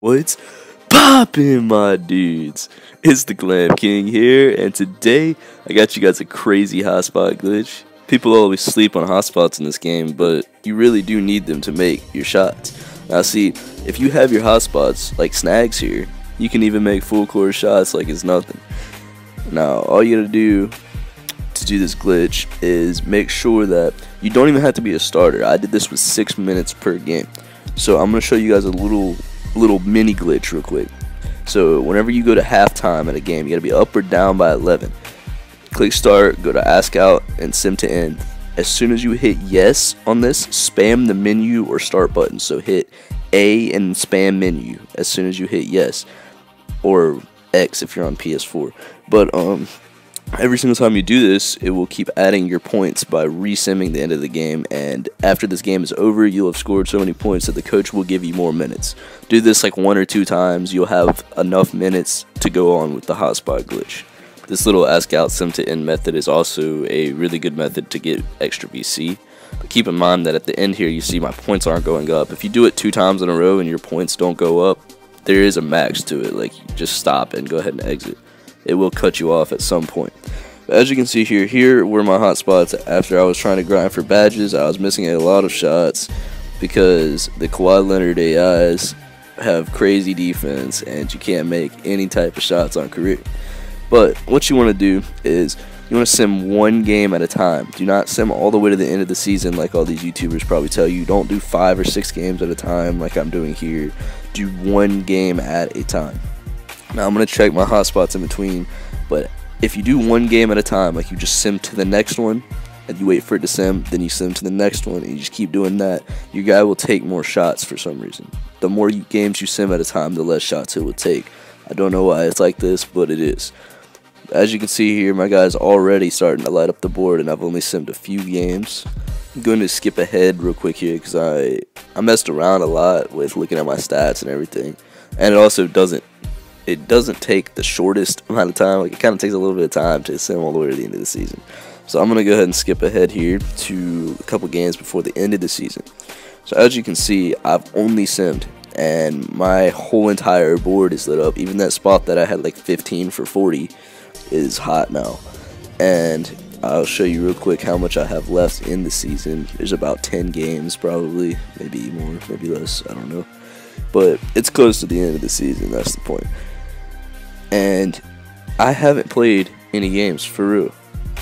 What's poppin', my dudes? It's the Glam King here, and today I got you guys a crazy hotspot glitch. People always sleep on hotspots in this game, but you really do need them to make your shots. Now see, if you have your hotspots like snags here, you can even make full court shots like it's nothing. Now all you gotta do to do this glitch is make sure that you don't even have to be a starter. I did this with 6 minutes per game. So I'm gonna show you guys a little mini glitch real quick. So whenever you go to halftime at a game, you gotta be up or down by 11. Click start, go to ask out, and sim to end. As soon as you hit yes on this, spam the menu or start button. So hit A and spam menu as soon as you hit yes, or X if you're on PS4. But every single time you do this, it will keep adding your points by re-simming the end of the game, and after this game is over, you'll have scored so many points that the coach will give you more minutes. Do this like 1 or 2 times, you'll have enough minutes to go on with the hotspot glitch. This little ask out sim to end method is also a really good method to get extra VC. But keep in mind that at the end here, you see my points aren't going up. If you do it 2 times in a row and your points don't go up, there is a max to it. Like, you just stop and go ahead and exit. It will cut you off at some point. But as you can see here were my hotspots. After I was trying to grind for badges, I was missing a lot of shots because the Kawhi Leonard AIs have crazy defense and you can't make any type of shots on career. But what you want to do is you want to sim 1 game at a time. Do not sim all the way to the end of the season like all these YouTubers probably tell you. Don't do 5 or 6 games at a time like I'm doing here. Do 1 game at a time. Now I'm going to check my hotspots in between, but if you do 1 game at a time, like you just sim to the next one, and you wait for it to sim, then you sim to the next one, and you just keep doing that, your guy will take more shots for some reason. The more games you sim at a time, the less shots it will take. I don't know why it's like this, but it is. As you can see here, my guy's already starting to light up the board, and I've only simmed a few games. I'm going to skip ahead real quick here because I messed around a lot with looking at my stats and everything, and it also doesn't take the shortest amount of time. Like, it kind of takes a little bit of time to sim all the way to the end of the season. So I'm going to go ahead and skip ahead here to a couple games before the end of the season. So as you can see, I've only simmed, and my whole entire board is lit up. Even that spot that I had like 15 for 40 is hot now. And I'll show you real quick how much I have left in the season. There's about 10 games probably, maybe more, maybe less, I don't know. But it's close to the end of the season, that's the point. And I haven't played any games for real.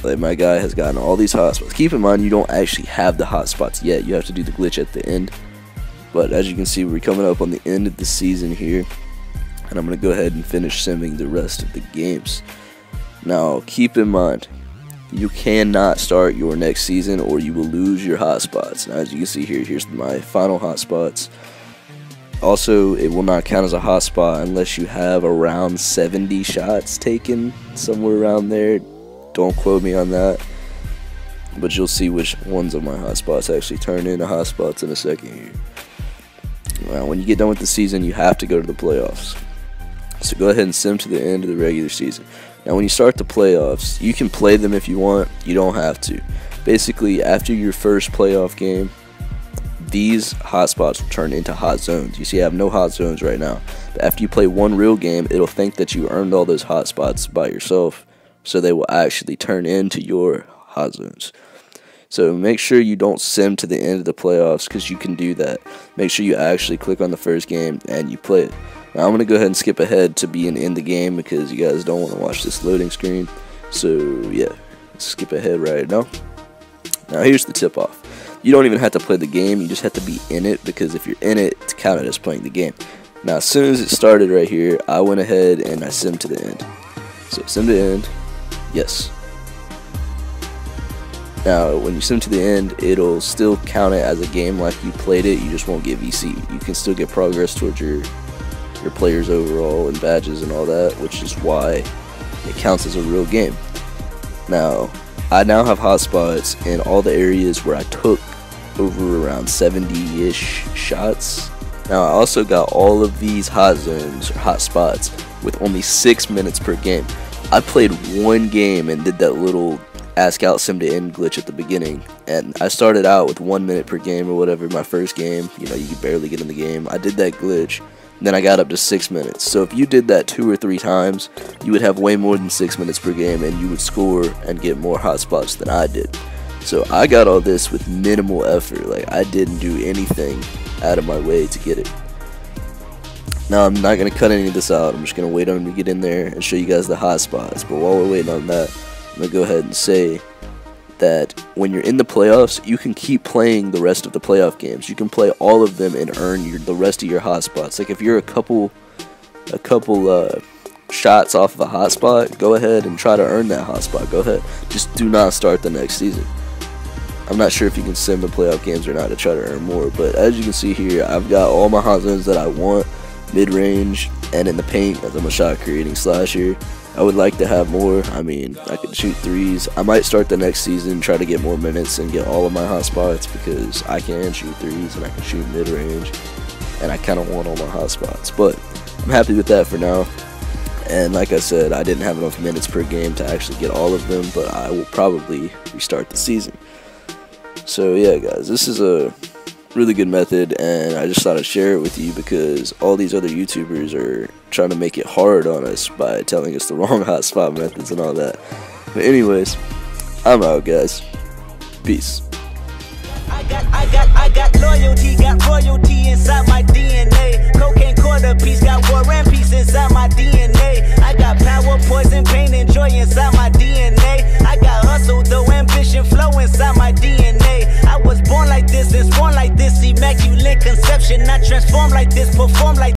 Like, my guy has gotten all these hotspots. Keep in mind, you don't actually have the hotspots yet. You have to do the glitch at the end. But as you can see, we're coming up on the end of the season here, and I'm going to go ahead and finish simming the rest of the games. Now, keep in mind, you cannot start your next season or you will lose your hotspots. Now, as you can see here, here's my final hotspots. Also, it will not count as a hotspot unless you have around 70 shots taken, somewhere around there. Don't quote me on that, but you'll see which ones of my hotspots actually turn into hotspots in a second here. Now, when you get done with the season, you have to go to the playoffs. So go ahead and sim to the end of the regular season. Now, when you start the playoffs, you can play them if you want. You don't have to. Basically, after your first playoff game, these hotspots will turn into hot zones. You see, I have no hot zones right now. But after you play 1 real game, it'll think that you earned all those hotspots by yourself. So they will actually turn into your hot zones. So make sure you don't sim to the end of the playoffs, because you can do that. Make sure you actually click on the first game and you play it. Now I'm going to go ahead and skip ahead to being in the game because you guys don't want to watch this loading screen. So yeah, skip ahead right now. Now here's the tip off. You don't even have to play the game, you just have to be in it, because if you're in it, it's counted as playing the game. Now as soon as it started right here, I went ahead and I simmed to the end. So sim to end, yes. Now when you sim to the end, it'll still count it as a game like you played it, you just won't get VC. You can still get progress towards your players overall and badges and all that, which is why it counts as a real game. Now, I now have hotspots in all the areas where I took over around 70-ish shots. Now, I also got all of these hot zones, or hot spots, with only 6 minutes per game. I played 1 game and did that little ask out sim to end glitch at the beginning, and I started out with 1 minute per game or whatever. My first game, you know, you could barely get in the game. I did that glitch, Then I got up to 6 minutes. So if you did that 2 or 3 times, you would have way more than 6 minutes per game, and you would score and get more hotspots than I did. So I got all this with minimal effort. Like, I didn't do anything out of my way to get it. Now, I'm not going to cut any of this out. I'm just going to wait on him to get in there and show you guys the hotspots. But while we're waiting on that, I'm going to go ahead and say that when you're in the playoffs, you can keep playing the rest of the playoff games. You can play all of them and earn the rest of your hotspots. Like, if you're a couple shots off of a hotspot, go ahead and try to earn that hotspot. Go ahead. Just do not start the next season. I'm not sure if you can sim the playoff games or not to try to earn more, but as you can see here, I've got all my hot zones that I want, mid-range, and in the paint, as I'm a shot creating slasher. I would like to have more. I mean, I could shoot threes. I might start the next season, try to get more minutes and get all of my hot spots, because I can shoot threes and I can shoot mid-range, and I kind of want all my hot spots. But I'm happy with that for now. And like I said, I didn't have enough minutes per game to actually get all of them, but I will probably restart the season. So yeah, guys, this is a really good method, and I just thought I'd share it with you because all these other YouTubers are trying to make it hard on us by telling us the wrong hotspot methods and all that. But anyways, I'm out, guys. Peace. I got loyalty, got royalty inside my DNA. Cocaine quarter piece, got war and peace inside my DNA.